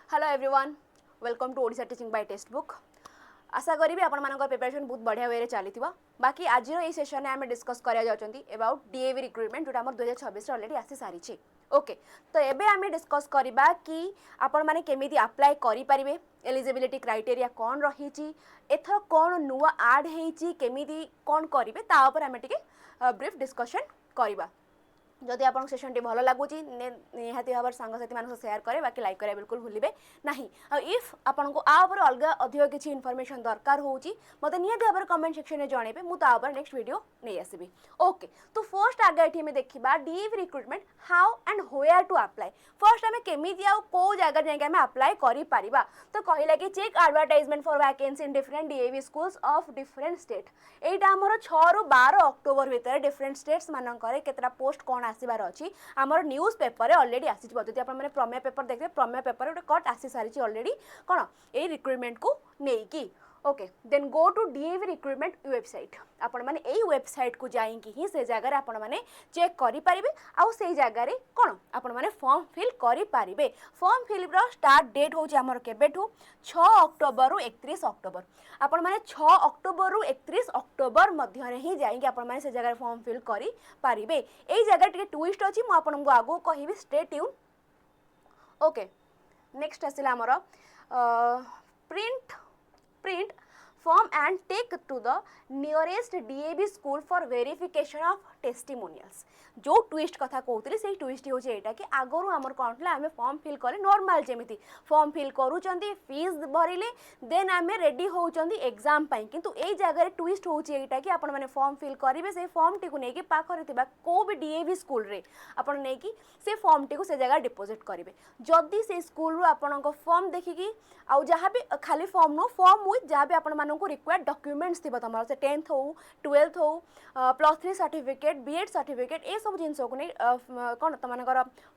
Hello everyone, welcome to Odisha teaching by textbook. आशा करी आपण मानकर प्रिपरेशन बहुत बढ़िया वे चली बाकी आज ये सेशन में आम डिस्कस करा अबाउट डीएवी रिक्रुटमेंट जोटा 2026 ऑलरेडी आसी सारी। ओके, तो एबे आम डिस्कस करबा कि आपण माने केमिति अप्लाई करि परिबे, एलिजिबिलिटी क्राइटेरिया कौन रही, एथर कौन नुआ आड हेची, केमिति कौन करिवे ता ऊपर आम टिके ब्रीफ डिस्कशन करबा। जदि आप सेशन टी भल लगुच निहाती भाव सांगसाथी मान सेयार करें, बाकी लाइक करें बिल्कुल भूलिए ना। इफ आपन को आपर अलग अधिक किसी इनफॉरमेशन दरकार हो मत निहाती भाव कमेंट सेक्शन में जनइबे, मुझे नेक्स्ट वीडियो नहीं आसबि। ओके, तो फर्स्ट आगे ये देखा DAV recruitment how and where to apply. First आम केमिति कौ जगह जाके अप्लाई करिपरिबा, तो कहला कि check advertisement for vacancy in different DAV schools of different state. यहाँ आमर 6 ରୁ 12 अक्टोबर भितर डिफरेंट स्टेट्स मानकर केतरा पोस्ट कौन आसबार अच्छी आमर न्यूज पेपर ऑलरेडी आसी। जब आप प्रमेय पेपर देखते प्रमेय पेपर गोटे कट आसी सारी ऑलरेडी कौन ये रिक्रुटमेंट को लेकिन। Okay, then go to DAV recruitment website. आपण माने एई वेबसाइट को जाइंकी ही से जगह आपण माने चेक करि परिबे आउ से जगह रे कोन आपण माने फॉर्म फिल करि परिबे। फॉर्म फिल रो स्टार्ट डेट होची हमर केबेठू 6 अक्टोबर रु 31 अक्टोबर। आपण माने 6 अक्टोबर रु 31 अक्टोबर मध्य रे ही जाइंकी आपण माने से जगह फॉर्म फिल करि परिबे। एई जगह टिके ट्विस्ट अछि, मु आपण को आगो कहिबी, स्टे ट्यून। ओके, नेक्स्ट आसिला हमर print form and take to the nearest DAV school for verification of testimonials। जो ट्विस्ट कथा कहते से ट्विस्ट हो कि आगरू आमर कौन था आम फॉर्म फिल करे नॉर्मल जमी फॉर्म फिल करूँ फीस भरिले देन आम रेडी होती एग्जाम किंतु ए जगह ट्विस्ट होटा कि आपण मैंने फॉर्म फिल करेंगे से फॉर्म टी को लेकिन पाखरे को भी डीएवी स्कूल रे आपण नहीं से फॉर्म टी को से जगह डिपोजिट करेंगे। जदि से स्कूल रू आपण फॉर्म देखिकी आउ जहाँ भी खाली फॉर्म नो फॉर्म विथ जहाँ भी आपण मानक रिक्वायर्ड डॉक्यूमेंट्स थी तुम से 10th हो 12th हो +3 सर्टिफिकेट बीएड सर्टिफिकेट ए सब जिन को नहीं कौन तुम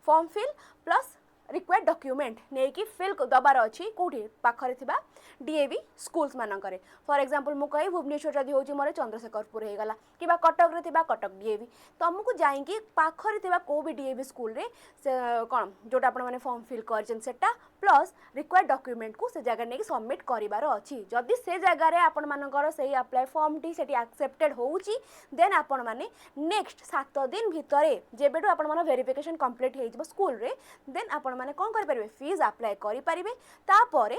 form fill plus required document नहीं कि फिल दबार अच्छी कौटी पाखरे थिबा डीएवी स्कूल्स मानकरे। फॉर एग्जांपल मु कही भुवनेश्वर जदि होची मोर चंद्रशेखरपुर हो गला कि कटक रे थिबा कटक डीएवी तुमको जाइंकी पाखरे थिबा को भी डीएवी स्कूल रे कौन जोटा आपण माने फॉर्म फिल करछन सेटा प्लस रिक्वायर्ड डॉक्यूमेंट को से जगह नहीं सबमिट करिवार अछि। जदि से जगह रे आपण मानकर सही अप्लाई फॉर्म टी सेठी एक्सेप्टेड होउची देन आपण माने नेक्स्ट 7 दिन भितरे जेबेटू आपण माने वेरिफिकेशन कंप्लीट हे जिवो स्कूल रे देन आपण माने कौन करें फीस अप्लाई करें तापर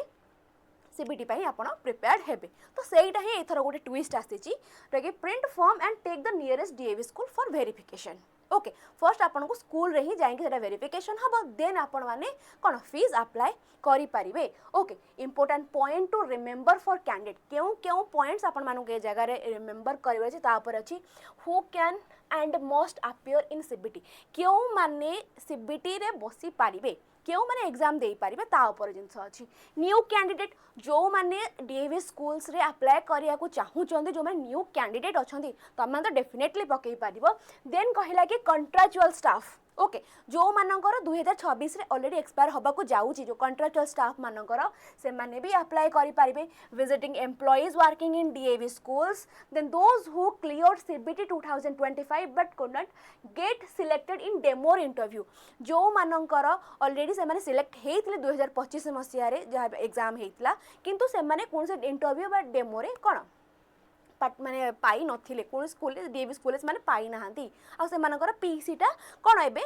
सीबीटी पाई आपण प्रिपेयर्ड हेबे। तो सेटा ही एथर गोटे ट्विस्ट आसीची कि print form and take the nearest DAV school for verification. Okay, first आपन को स्कूल रे ही जाइंके सेटा वेरिफिकेशन हबो देन आपण माने कोन फीस अप्लाई करि परिबे। Okay, important point to remember for candidate क्यों पॉइंट्स आपण मानु के जगह रे रिमेंबर करबे छै तापर अछि who can and must appear in CBT. क्यों माने सीबीटी रे बसी पारिबे क्यों माने एग्जाम दे पारिबे ता ऊपर जिनस अछि। न्यू कैंडिडेट जो माने डीएवी स्कूल्स रे अप्लाई करिया को चाहूचंदी जो माने न्यू कैंडिडेट अछंती तमे तो डेफिनेटली पकई पारिबो। देन कहिला कि कॉन्ट्रैक्चुअल स्टाफ। ओके, जो मानकर 2026 रे ऑलरेडी एक्सपायर होबा को जाउची जो कॉन्ट्रैक्चुअल स्टाफ मानकर से माने भी अप्लाई करि पारिबे। Visiting employees working in DAV schools, then those who cleared CBT 2025 but could not get selected in demo interview. जो मानकर ऑलरेडी से माने सिलेक्ट हेइतले 2025 मसिया रे जहा एग्जाम हेइतला किंतु से माने कोन से इंटरव्यू बा डेमो रे कोन माने पाई नथिले कोन स्कूल डीएवी स्कूल माने पाई नाहंती आ से मानकर पीसीटा कोन एबे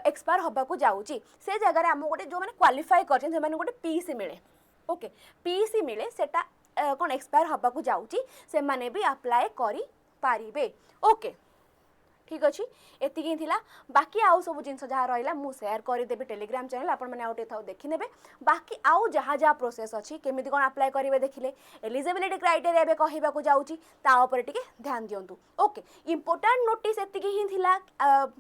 एक्सपायर होबा को जाउची से जगह रे हम गोटे जो माने क्वालिफाई करछन से माने गोटे पीसी मिले। ओके, पीसी मिले सेटा कोन एक्सपायर होबा को जाउची से माने भी अप्लाई करि पारिबे। ओके, ठीक अच्छे एतिक थिला बाकी आउ सब जिनस जहाँ रहा मु शेयर करदेवी टेलीग्राम चैनल आपण मैंने आउटे था देखने बाकी आउ जहाँ जहाँ प्रोसेस अच्छी केमिति कौन अप्लाई करेंगे देखिले एलिजिबिलिटी क्राइटेरिया एबे कहबा को जाउची ता ऊपर टिके ध्यान दियंतु। ओके, इंपोर्टेंट नोटिस एतिक ही थिला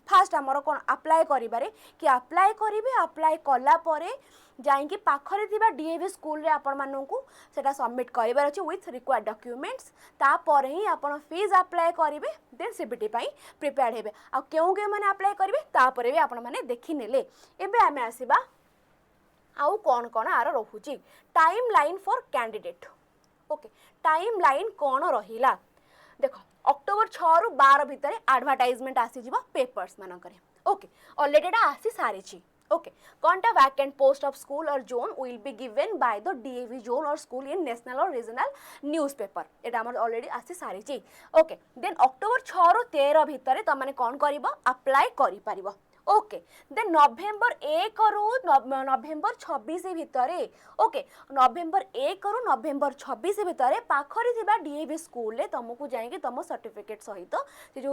फास्ट हमर कौन अप्लाई करिबारे कि अप्लाई करिवे अप्लाई कला परे जाइंकी पाखरे थिबा डीएवी स्कूल रे आपण माननकु सेटा सबमिट करिबार अछि विथ रिक्वायर्ड डॉक्यूमेंट्स तापर ही आपण फीस अप्लाई करिवे देन सीबीटी पाई प्रिपेयर्ड हेबे। आ केउ माने अप्लाई करिवे तापर भी आपण माने देखि नेले। एबे आमे आसीबा आउ कौन कौन आर रहुची timeline for candidate. Okay, timeline कौन रहिला देखो अक्टोबर 6 ରୁ 12 भितर एडवर्टाइजमेंट आसी जिवो पेपर्स मानकरे। ओके, ऑलरेडी आसी सारी Okay, conta vacant post of school or zone will be given by the DAV zone or school in national or regional newspaper. एटा हमर ऑलरेडी आसी सारी ची. Okay, then अक्टोबर 6 रु 13 भितर त माने कोन करिवो अप्लाई करि परिवो. ओके देन नवेम्बर 1 रु नवेम्बर 26 भितर. ओके नवेम्बर 1 रु नवेम्बर 26 भितर पाखरे थिबा डीएवी स्कूल रे तुमको जाइके तुम सर्टिफिकेट सहित से जो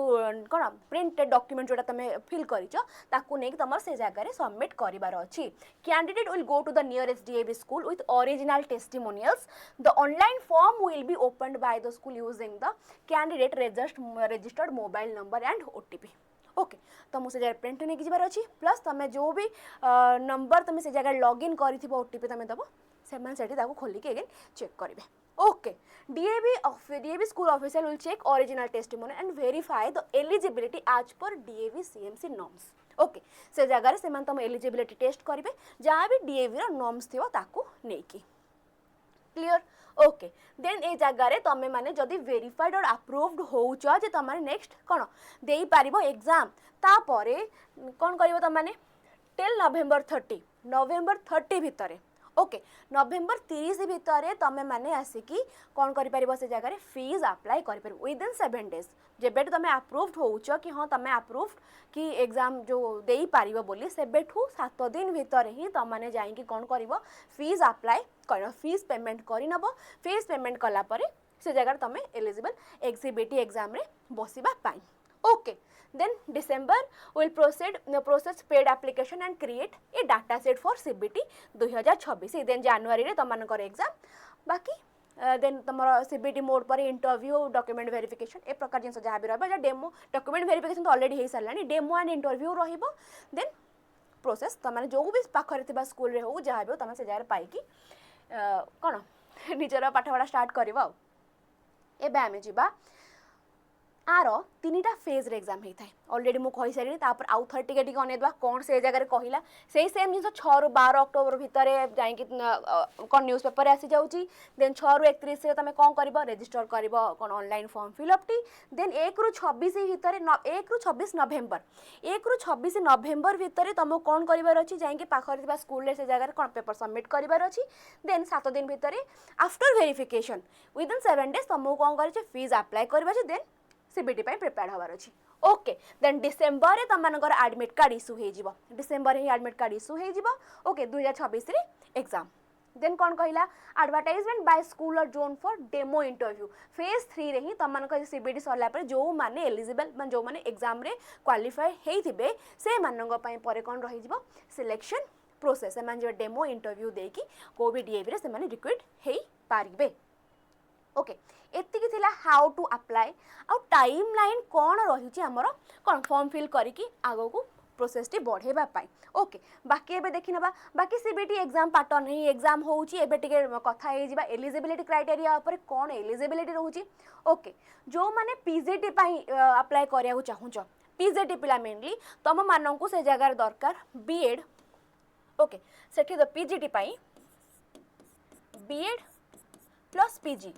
कोन प्रिंटेड डॉक्यूमेंट जोटा तुम फिल करिचो ताकू नै तुम से जगह रे सबमिट करिवार अछि. Candidate will go to the nearest DAV school with original testimonials. The online form will be opened by the school using the candidate registered mobile number and OTP. Okay तो मुझे जगह प्रिंट नहीं जबार अच्छी plus तुम जो भी number तुम से जगह लॉगिन कर ओटीपी तुम दब से खोलिक अगेन चेक करेंगे. Okay DAV school official will check original testimony and verify the eligibility as per DAV CMC norms. Okay से जगह से तुम एलिजिबिलिटी टेस्ट करेंगे जहाँ भी डीएवी नॉर्म्स थी ताकू नहीं की. क्लियर. ओके देन ए जगार तुम मैंने जदि वेरीफाइड और अप्रूव्ड होउछ जे तुम नेक्स्ट कौन दे पारिबो एग्जाम तापरे कौन करिवो तुम माने टिल नवेम्बर 30 भितर. ओके नवेम्बर 30 भितर तुम मैंने आसिकी कौन करि परिबो से जगार फीस अप्लाई करि परिबो विदिन 7 डेज जेबे तुम अप्रूव्ड होउछ कि हाँ तुम अप्रूव्ड कि एग्जाम जो दे पारिबो बोली सेबेठू 7 दिन भितर ही तुम मैंने जाइकी कौन करिवो फीस अप्लाई कर फीस पेमेंट करि नबो. फीस पेमेंट कला परे से जगह तुम एलिजिबल एक्सिबिटी एग्जाम रे बसिबा पाई. Okay then December will process paid application and create a data set for CBT 2026. then January रे तमनकर एग्जाम बाकी देन तुम सीबीटी मोड पर इंटरव्यू डॉक्यूमेंट वेरिफिकेशन ए प्रकार जिन जहाँ भी रहा डेमो डॉक्यूमेंट वेरिफिकेशन तो ऑलरेडी हो सारा डेमो एंड इंटरव्यू रहिबो. देन प्रोसेस तुम जो भी पाखरे थिबा स्कूल रे हो जहाँ भी हो तुम से जगह पाइकी कौन निजर पाठपढ़ा स्टार्ट कर. एबे आमे जिबा आर 3टा फेज रे एग्जाम होता है ऑलरेडी मुझे कही सारी तापर आउ थर टिके टिके अनेदबा कौन से जगह कहला से सेम जिन 6 रु 12 अक्टोबर भितर जाइए कौन न्यूज पेपर आसी जाऊँगी. देन 6 रु 31 तुम कौन कर रजिस्टर कर कौन ऑनलाइन फॉर्म फिलअप टी. देन 1 रु 26 भितर 1 रु 26 नवेम्बर भितर तुमको कौन करार अच्छी जाइए पाखरे स्कूल से जगह कौन पेपर सबमिट करार अच्छी. देन 7 दिन भितर आफ्टर वेरिफिकेशन विदिन 7 डेज तुमको कौन कर फीस अप्लाई कर. देन सीबीटी प्रिपेयर हबार अच्छी. ओके देन डिसेम्बर रे तुमनकर एडमिट कार्ड इश्यू हो डिसेम्बर ही एडमिट कार्ड इश्यू हो. ओके 2026 रे एग्जाम. देन कौन कहला एडवर्टाइजमेंट बाय स्कूल और zone for demo interview phase 3 रे ही तुमनकर सीबीटी सरला पर जो माने एलिजिबल मान जो माने एग्जाम रे क्वालिफाई हेइथिबे से मानंग पई परे कौन रहि जिवो सिलेक्शन प्रोसेस से जो डेमो इंटरव्यू देकी को भी डीएवी रे से माने रिक्रूट हेइ पारिबे. ओके एतिकी थिला हाउ टू अप्लाई आ टाइम लाइन कौन रही आमर कौन फॉर्म फिल करिकी आगो को प्रोसेस टी बढ़ेबा पाई. ओके बाकी एबे देखि नबा बाकी सीबीटी एग्जाम पैटर्न ही एग्जाम होउची एबे टिके कथा हे जिबा एलिजिबिलिटी क्राइटेरिया ऊपर कौन एलिजिबिलिटी रहउची. ओके जो माने पीजीटी पाई अप्लाई करिया को चाहूछ पीजीटी पिला मेनली तम माननकु से जगह दरकार बीएड. ओके सेठी द पीजीटी पाई BEd plus PG.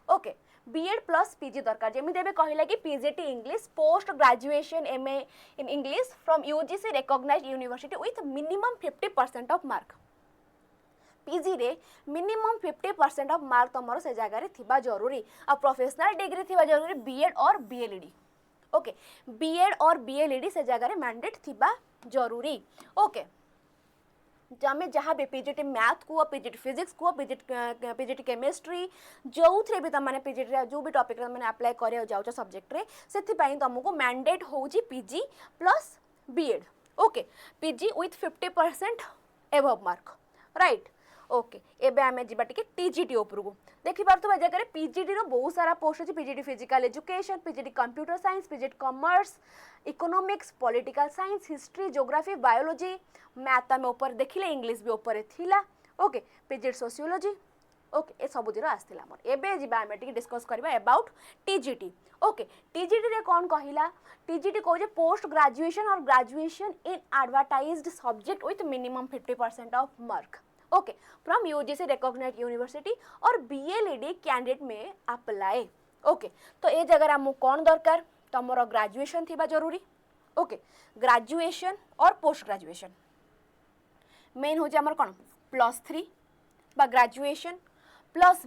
Okay BEd plus PG दरकार जमी देबे कहला कि PGT English post graduation MA in English from UGC recognised university with minimum 50% of mark. PG रे मिनिमम 50% ऑफ मार्क तमरो से जगह रे थिबा जरूरी आ प्रोफेशनल डिग्री थिबा जरूरी बीएड और बीएलईडी. ओके बीएड और बीएलईडी से जगह रे मैंडेट थिबा जरूरी. ओके जमे जहाँ भी पीजीटी मैथ को पीजीटी फिजिक्स को पीजीटी केमिस्ट्री जो थे भी तुमने पीजीटी जो भी टॉपिक मैंने अप्लाई कर जाओ सब्जेक्ट रे से तुमको मैंडेट होउची PG plus BEd. Okay PG with 50% above mark right. Okay एबे आमे जिबा टिके टीजीटी ऊपर को देखि पारथबा जगह पीजीटी रो बहुत सारा पोस्ट अछि. PGT physical education PGT computer science PGT commerce economics political science history geography biology math में ऊपर देखिले इंग्लिश भी ऊपर थिला. Okay PGT sociology. ओके ए सब दिन आसला मोर एबे जिबा आमे टिके डिस्कस करबा अबाउट टीजीटी. ओके टीजीटी रे कौन कहिला टीजीटी को जे पोस्ट ग्रेजुएशन और graduation in advertised subject with minimum 50% of mark. Okay from UGC recognised university और बीएलईडी कैंडिडेट में अप्लाई. ओके तो ये जगह आमको कौन दरकार तुमर ग्रेजुएशन थिबा जरूरी. ओके ग्रेजुएशन और पोस्ट ग्रेजुएशन मेन हूँ आमर कौन +3 बा ग्रेजुएशन प्लस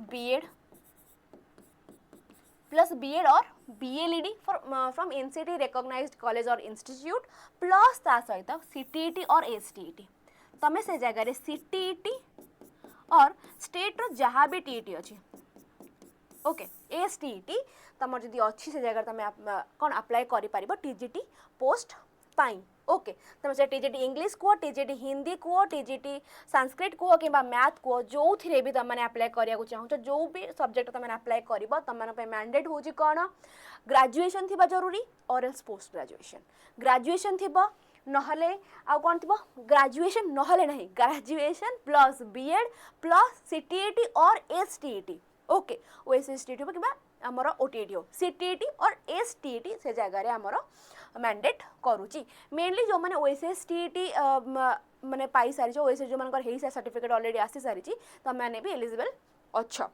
बीएड और बीएलईडी फ्रॉम एनसीटी रिकॉग्नाइज्ड कॉलेज और इंस्टीट्यूट प्लस ता सहित सीटीईटी और एसटीईटी तमें से जगह सीटीईटी और स्टेट रो जहाँ भी टीईटी अच्छी ओके एसटीईटी तुम जदि अच्छी से जगह तुम कौन अप्लाई कर टीजीटी पोस्ट पाई ओके तुम से टीजीटी इंग्लिश कह टीजीटी हिंदी कह टीजीटी संस्कृत कह कि मैथ कह जो थे भी तुमने अप्लाई करा चाहो जो भी सब्जेक्ट तुमने अप्लाई कर तुम मैंडेट हूँ कौन ग्रेजुएशन थी जरूरी और एल्स पोस्ट ग्रेजुएशन थी नहले आउ कौन थी ग्रेजुएशन नहले नहीं graduation plus BEd plus CTET और एसटीईटी ओके ओएसएसटीटी कि आमर ओटीईटी हो सीटीईटी और एसटीईटी से जगह आमर मैंडेट करुच्ची मेनली जो मैंने ओएसएसटीईटी माने पाई सारी ओएसएस जो मानकर हो सर्टिफिकेट ऑलरेडी आसी सारी तो मैंने भी एलिजिबल अच्छा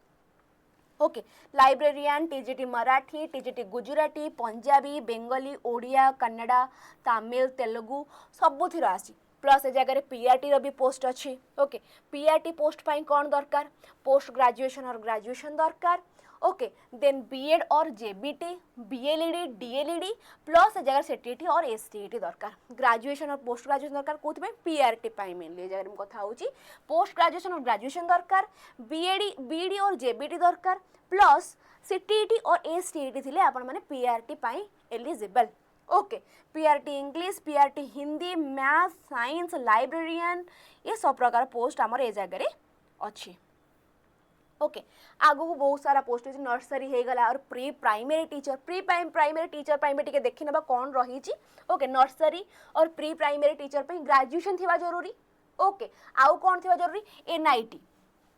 okay librarian TGT Marathi TGT Gujarati Punjabi Bengali Odia Kannada Tamil Telugu सबुथिर आसी प्लस ए जगह पीआरटी रो भी पोस्ट अच्छी ओके पीआरटी पोस्ट पाई कौन दरकार पोस्ट ग्रेजुएशन और ग्रेजुएशन दरकार ओके देन बीएड और जेबीटी बीएलईडी डीएलईडी प्लस ए जगह सीटीईटी और एसटीईटी दरकार ग्रेजुएशन और पोस्ट ग्रेजुएशन दरकार कौन पीआरटी पाई मेनली जगह कथा होची पोस्ट ग्रेजुएशन और ग्रेजुएशन दरकार बीडी और जेबीटी दरकार प्लस सीटीईटी और एसटीईटी थिले आपण माने पीआरटी पाई eligible okay PRT English PRT Hindi math science librarian ये सब प्रकार पोस्ट आमर ए जगह अच्छी ओके आगु को बहुत सारा पोस्ट है नर्सरी हो गला और प्री प्राइमरी टीचर टी देखी ना कौन रही ओके नर्सरी और प्री प्राइमरी टीचर पे ग्रेजुएशन थी जरूरी ओके आउ कौन थी जरूरी एनआईटी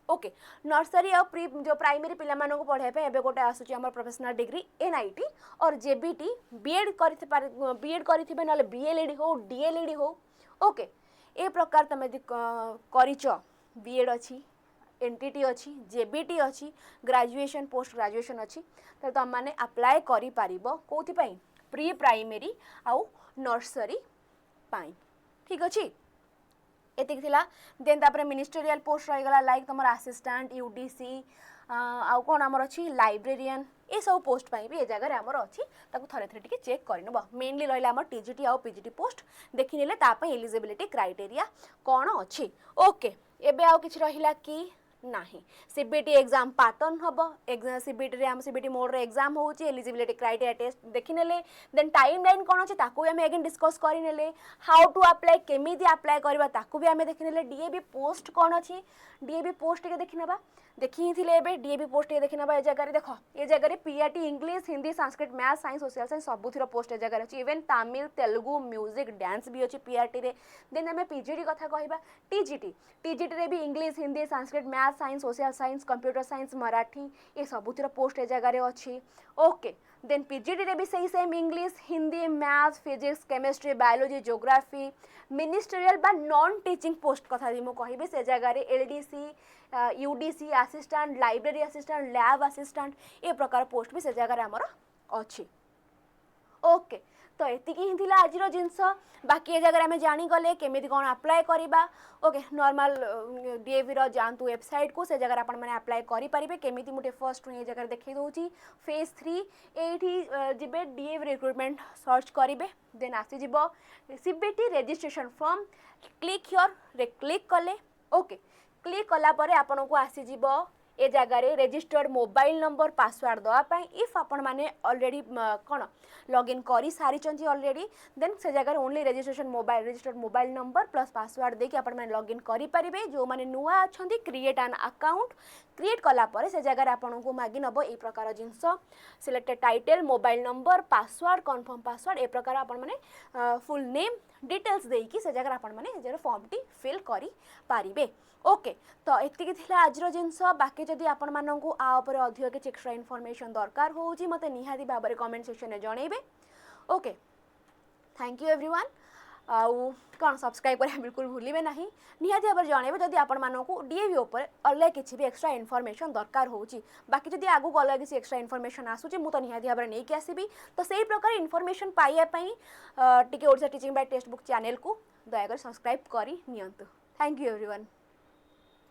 ओके नर्सरी और प्री जो प्राइमरी पिला मानक पढ़ाई एवं गोटे आसूँ आम प्रोफेशनल डिग्री एनआईटी और जेबीटी बीएड करें ना बीएलईडी हो डीएलईडी हो ओके ए प्रकार तुम कर बीएड अच्छी एनटीटी अच्छी जेबीटी अच्छी ग्रेजुएशन पोस्ट ग्रेजुएशन अच्छी तो तुम मैंने अप्लाई कर कौथि प्री प्राइमरी आउ नर्सरी पाई ठीक अच्छे एतिक थिला देन तापर मिनिस्टेरियल पोस्ट रहीगला लाइक तुम असिस्टेंट यूडीसी आउ कौन आमर अच्छी लाइब्रेरियन ये सब पोस्ट पाई भी ए जगह आमर अच्छी थे थे चेक करनब मेनली रहा आम टीजीटी आउ पीजीटी पोस्ट देखने एलिजिबिलिटी क्राइटेरिया कौन अच्छी ओके एबे आउ किछि रहिला कि नहीं सीबीटी एग्जाम पैटर्न हम सीबीटी आम सीबीटी मोड रे एग्जाम होची एलिजिबिलिटी क्राइटेरिया टेस्ट देखने देन टाइम लाइन कौन अच्छे ताकू भी अगेन डिस्कस करने हाउ टू अप्लाई केमी अप्लाई करवा ताकू भी आम देखने डीएवी पोस्ट कौन अच्छी डीएवी पोस्ट के देखने देखी थे डीएवी पोस्ट ये देखना ए जगह देख ये जगह PRT English Hindi Sanskrit math science social science सबुथिर पोस्ट ए जगह अच्छी even Tamil Telugu music dance भी अच्छी पीआरटी रे देन आम पीजीटी कथा कहबा टीजीटी रे भी English Hindi Sanskrit math science social science computer science Marathi ये सबुथिर पोस्ट ए जगह अच्छी ओके देन पीजीटी रे भी सही same English Hindi math physics chemistry biology geography ministerial बा नॉन टीचिंग पोस्ट कथा मु कहबी से जगह LDC UDC assistant library assistant lab assistant ये प्रकार पोस्ट भी से जगह आमर अच्छी ओके तो एति ही थिला आजिर जिनस बाकी ये जगह आम जानीगले केमी कौन अप्लाई करवा ओके नॉर्मल डीएवी रो जातु वेबसाइट को से जगह आप अप्लाई करेंगे केमी मुझे फर्स्ट ये जगह देखी दूसरी फेज 3 ये जीवे डीएवी रिक्रुटमेंट सर्च करेंगे देन आसीज CBT registration form click here रे क्लिक कले ओके क्लिक कलापर आपन को आसीज ए जगार रेजिस्टर्ड मोबाइल नंबर पासवर्ड दवापाई इफ आपण मैंने ऑलरेडी कौन लॉगिन करी सारी ऑलरेडी देन से जगह only registered mobile number plus password देके आपण मैंने लॉगिन करेंगे जो मैंने नुआ अच्छा क्रिएट एन अकाउंट क्रिएट कलापर से जगह आपन को मागी नब ए प्रकार जिनस selected title mobile number password confirm password ए प्रकार आपण मैंने फुल नेम डिटेल्स देकी से जगह आपण मैंने फॉर्म टी फिल करि पारिबे ओके तो एतिकी थिला आजर जिनस बाकी जदि आपण माननकु आ ऊपर अधिक किछि एक्स्ट्रा इन्फॉर्मेशन दरकार होउची मते निहाती भाबरे कमेंट सेक्शन में जणैबे ओके थैंक यू एवरीवन आउ कौन सब्सक्राइब करें बिल्कुल भूलिए ना निहाती भाव जनइबे जदि आपण मानकु डीएवी उपर अलग किछि भी एक्स्ट्रा इन्फॉर्मेशन दरकार होउची बाकी जदि आगु अलग किछि एक्स्ट्रा इन्फॉर्मेशन आसुची मु तो निहाती भाव नहीं आसबी तो सही प्रकार इन्फॉर्मेशन पाइबा पई टिके Odisha teaching bye text book channel को दयाकर सब्सक्राइब करी नियंतु। Thank you everyone.